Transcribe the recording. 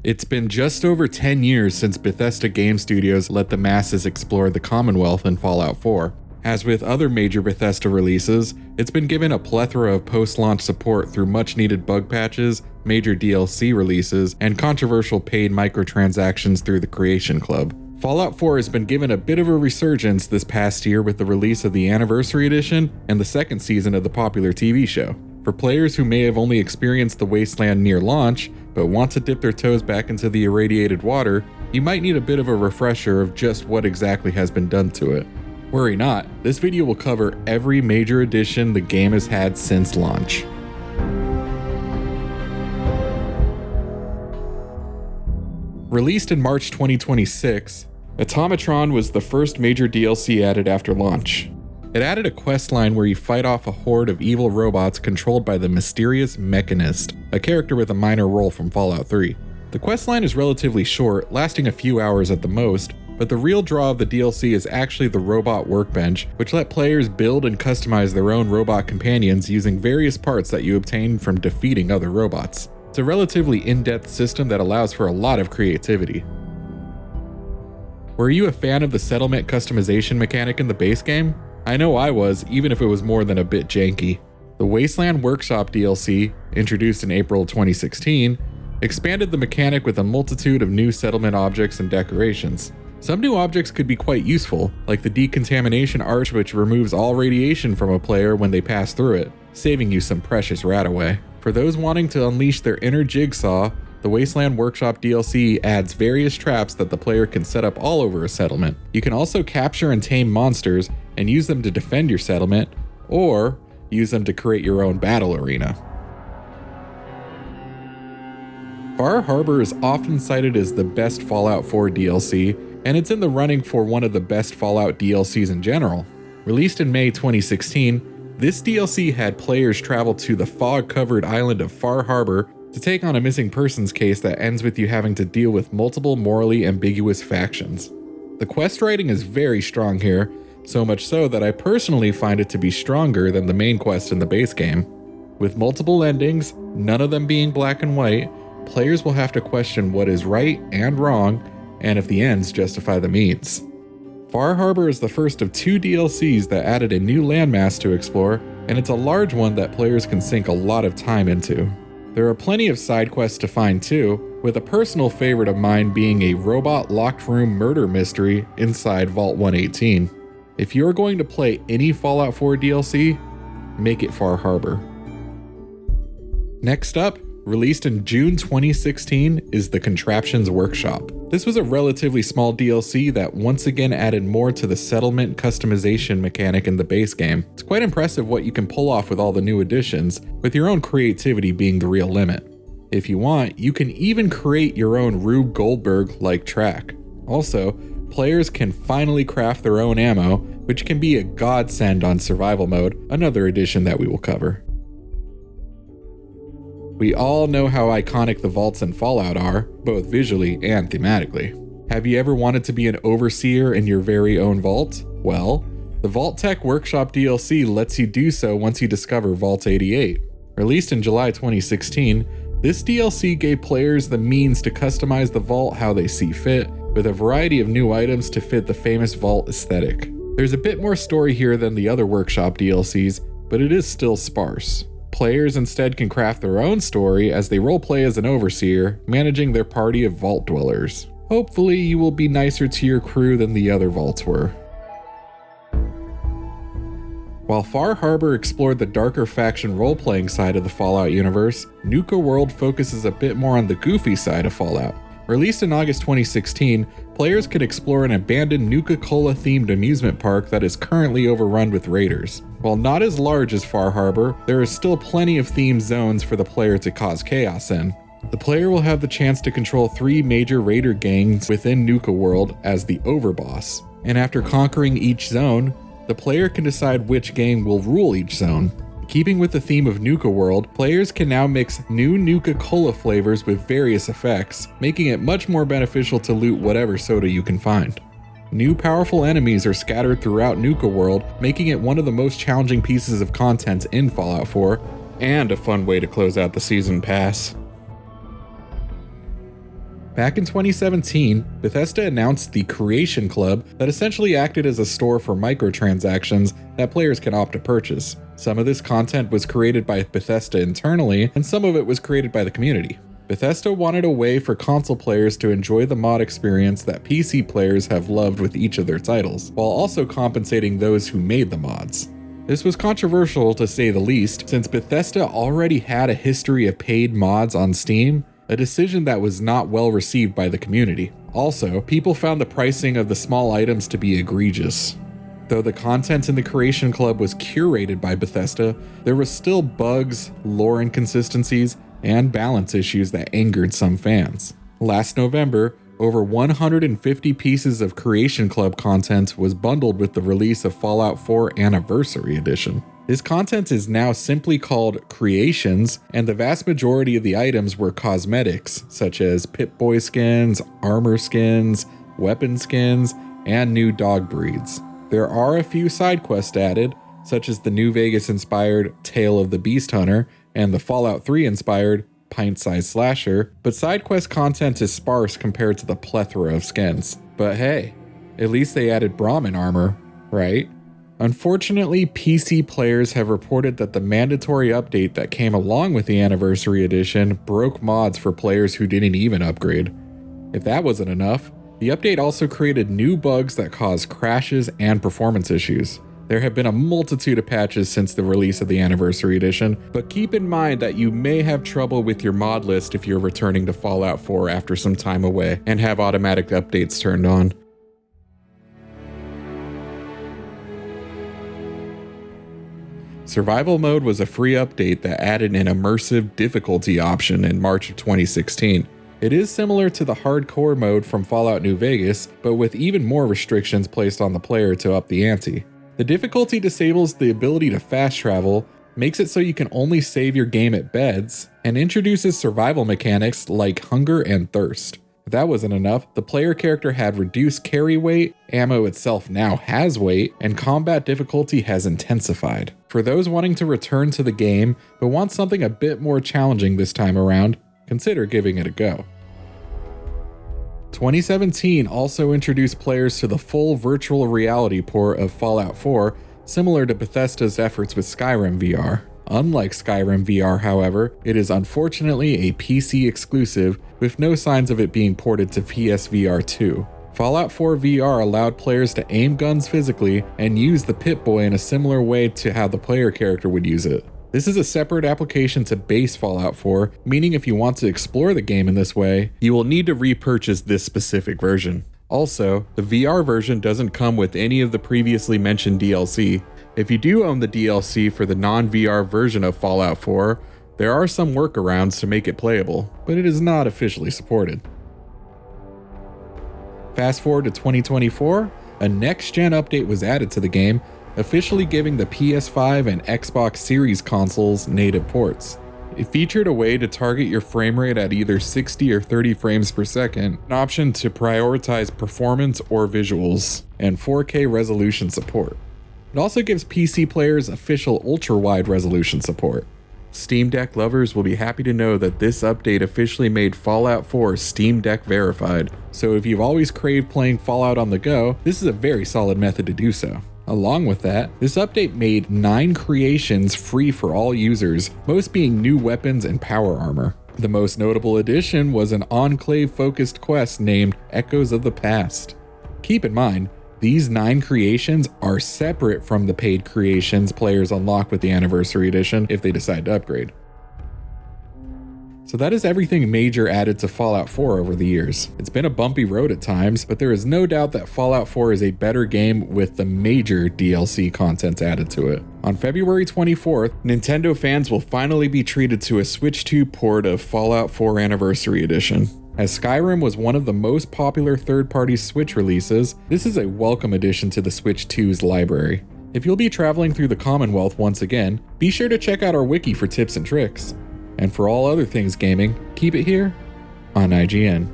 It's been just over 10 years since Bethesda game studios let the masses explore the Commonwealth in Fallout 4. As with other major Bethesda releases, it's been given a plethora of post-launch support through much-needed bug patches, major DLC releases, and controversial paid microtransactions through the Creation Club. Fallout 4 has been given a bit of a resurgence this past year with the release of the Anniversary Edition and the second season of the popular TV show. For players who may have only experienced the Wasteland near launch, but want to dip their toes back into the irradiated water, you might need a bit of a refresher of just what exactly has been done to it. Worry not, this video will cover every major addition the game has had since launch. Released in March 2026, Automatron was the first major DLC added after launch. It added a questline where you fight off a horde of evil robots controlled by the mysterious Mechanist, a character with a minor role from Fallout 3. The questline is relatively short, lasting a few hours at the most, but the real draw of the DLC is actually the robot workbench, which let players build and customize their own robot companions using various parts that you obtain from defeating other robots. It's a relatively in-depth system that allows for a lot of creativity. Were you a fan of the settlement customization mechanic in the base game? I know I was, even if it was more than a bit janky. The Wasteland Workshop DLC, introduced in April 2016, expanded the mechanic with a multitude of new settlement objects and decorations. Some new objects could be quite useful, like the decontamination arch, which removes all radiation from a player when they pass through it, saving you some precious radaway. For those wanting to unleash their inner jigsaw, the Wasteland Workshop DLC adds various traps that the player can set up all over a settlement. You can also capture and tame monsters and use them to defend your settlement, or use them to create your own battle arena. Far Harbor is often cited as the best Fallout 4 DLC, and it's in the running for one of the best Fallout DLCs in general. Released in May 2016, this DLC had players travel to the fog-covered island of Far Harbor to take on a missing persons case that ends with you having to deal with multiple morally ambiguous factions. The quest writing is very strong here, so much so that I personally find it to be stronger than the main quest in the base game. With multiple endings, none of them being black and white, players will have to question what is right and wrong, and if the ends justify the means. Far Harbor is the first of two DLCs that added a new landmass to explore, and it's a large one that players can sink a lot of time into. There are plenty of side quests to find too, with a personal favorite of mine being a robot locked room murder mystery inside Vault 118. If you're going to play any Fallout 4 DLC, make it Far Harbor. Next up, released in June 2016, is the Contraptions Workshop. This was a relatively small DLC that once again added more to the settlement customization mechanic in the base game. It's quite impressive what you can pull off with all the new additions, with your own creativity being the real limit. If you want, you can even create your own Rube Goldberg-like track. Also, players can finally craft their own ammo, which can be a godsend on survival mode, another addition that we will cover. We all know how iconic the vaults in Fallout are, both visually and thematically. Have you ever wanted to be an overseer in your very own vault? Well, the Vault-Tec Workshop DLC lets you do so once you discover Vault 88. Released in July 2016, this DLC gave players the means to customize the vault how they see fit, with a variety of new items to fit the famous vault aesthetic. There's a bit more story here than the other Workshop DLCs, but it is still sparse. Players instead can craft their own story as they roleplay as an overseer, managing their party of vault dwellers. Hopefully you will be nicer to your crew than the other vaults were. While Far Harbor explored the darker faction role-playing side of the Fallout universe, Nuka-World focuses a bit more on the goofy side of Fallout. Released in August 2016, players can explore an abandoned Nuka-Cola themed amusement park that is currently overrun with raiders. While not as large as Far Harbor, there is still plenty of themed zones for the player to cause chaos in. The player will have the chance to control 3 major raider gangs within Nuka-World as the Overboss, and after conquering each zone, the player can decide which gang will rule each zone. Keeping with the theme of Nuka-World, players can now mix new Nuka-Cola flavors with various effects, making it much more beneficial to loot whatever soda you can find. New powerful enemies are scattered throughout Nuka-World, making it one of the most challenging pieces of content in Fallout 4, and a fun way to close out the season pass. Back in 2017, Bethesda announced the Creation Club that essentially acted as a store for microtransactions that players can opt to purchase. Some of this content was created by Bethesda internally, and some of it was created by the community. Bethesda wanted a way for console players to enjoy the mod experience that PC players have loved with each of their titles, while also compensating those who made the mods. This was controversial to say the least, since Bethesda already had a history of paid mods on Steam, a decision that was not well received by the community. Also, people found the pricing of the small items to be egregious. Though the content in the Creation Club was curated by Bethesda, there was still bugs, lore inconsistencies, and balance issues that angered some fans. Last November, over 150 pieces of Creation Club content was bundled with the release of Fallout 4 Anniversary Edition. This content is now simply called Creations, and the vast majority of the items were cosmetics, such as Pip-Boy skins, armor skins, weapon skins, and new dog breeds. There are a few side quests added, such as the New Vegas-inspired Tale of the Beast Hunter and the Fallout 3-inspired Pint-Sized Slasher, but side quest content is sparse compared to the plethora of skins. But hey, at least they added Brahmin armor, right? Unfortunately, PC players have reported that the mandatory update that came along with the Anniversary Edition broke mods for players who didn't even upgrade. If that wasn't enough, the update also created new bugs that caused crashes and performance issues. There have been a multitude of patches since the release of the Anniversary Edition, but keep in mind that you may have trouble with your mod list if you're returning to Fallout 4 after some time away and have automatic updates turned on. Survival Mode was a free update that added an immersive difficulty option in March of 2016. It is similar to the Hardcore mode from Fallout New Vegas, but with even more restrictions placed on the player to up the ante. The difficulty disables the ability to fast travel, makes it so you can only save your game at beds, and introduces survival mechanics like hunger and thirst. If that wasn't enough, the player character had reduced carry weight, ammo itself now has weight, and combat difficulty has intensified. For those wanting to return to the game, but want something a bit more challenging this time around, consider giving it a go. 2017 also introduced players to the full virtual reality port of Fallout 4, similar to Bethesda's efforts with Skyrim VR. Unlike Skyrim VR, however, it is unfortunately a PC exclusive, with no signs of it being ported to PSVR 2. Fallout 4 VR allowed players to aim guns physically and use the Pip-Boy in a similar way to how the player character would use it. This is a separate application to base Fallout 4, meaning if you want to explore the game in this way, you will need to repurchase this specific version. Also, the VR version doesn't come with any of the previously mentioned DLC. If you do own the DLC for the non-VR version of Fallout 4, there are some workarounds to make it playable, but it is not officially supported. Fast forward to 2024, a next-gen update was added to the game, officially giving the PS5 and Xbox Series consoles native ports. It featured a way to target your frame rate at either 60 or 30 frames per second, an option to prioritize performance or visuals, and 4K resolution support. It also gives PC players official ultra-wide resolution support. Steam Deck lovers will be happy to know that this update officially made Fallout 4 Steam Deck verified, so if you've always craved playing Fallout on the go, this is a very solid method to do so. Along with that, this update made 9 creations free for all users, most being new weapons and power armor. The most notable addition was an Enclave-focused quest named Echoes of the Past. Keep in mind, these 9 creations are separate from the paid creations players unlock with the Anniversary Edition if they decide to upgrade. So that is everything major added to Fallout 4 over the years. It's been a bumpy road at times, but there is no doubt that Fallout 4 is a better game with the major DLC content added to it. On February 24th, Nintendo fans will finally be treated to a Switch 2 port of Fallout 4 Anniversary Edition. As Skyrim was one of the most popular third-party Switch releases, this is a welcome addition to the Switch 2's library. If you'll be traveling through the Commonwealth once again, be sure to check out our wiki for tips and tricks. And for all other things gaming, keep it here on IGN.